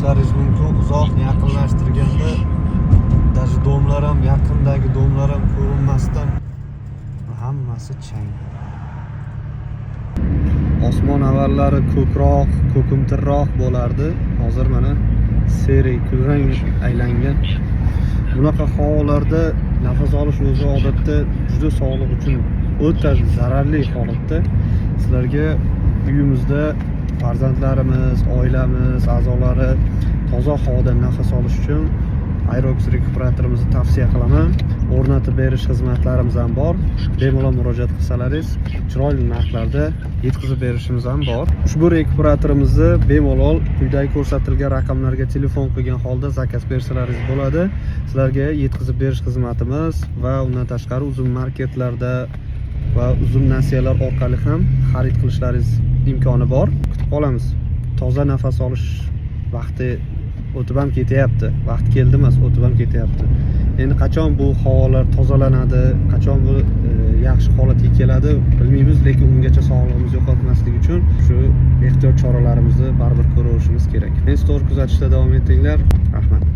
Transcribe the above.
ko'rishlaringiz mumkin. Uzoq yaqinlashtirganda даже domlar ham, yaqindagi domlar ham ko'rinmasdan hammasi chang. Osmon avvallari ko'kroq, ko'kimtirroq bo'lardi. Hozir mana seri kulrang aylangan. Bunaqa havolarda nafas olish o'zi odatda juda sog'liq uchun o'ta zararli holatda. Sizlarga uyimizda farzandlarimiz, oilamiz a'zolari toza havoda nafas olish uchun Aerox rekuperatorimizni tavsiya qilaman. O'rnatib berish xizmatlarimiz ham bor. Bemalol murojaat qilsalaringiz, chiroyli narxlarda yetkazib berishimiz ham bor. Ushbu rekuperatorimizni bemalol quyidagi ko'rsatilgan raqamlarga telefon qilgan holda zakaz bersalaringiz bo'ladi. Sizlarga yetkazib berish xizmatimiz va undan tashqari uzum marketlarda va uzum nasiyalar orqali ham xarid qilishlaringiz imkoni bor. Kutib qolamiz. Toza nafas olish vaqti o'tib ham ketyapti. Vaqt keldi emas, o'tib ham ketyapti. Endi qachon bu havolar tozalanadi, qachon bu yaxshi holatga keladi bilmaymiz, lekin ungacha sog'lig'imizni yo'qotmaslik uchun shu ehtiyot choralarimizni baribir ko'rishimiz kerak. Meni to'g'ri kuzatishda davom etinglar. Rahmat.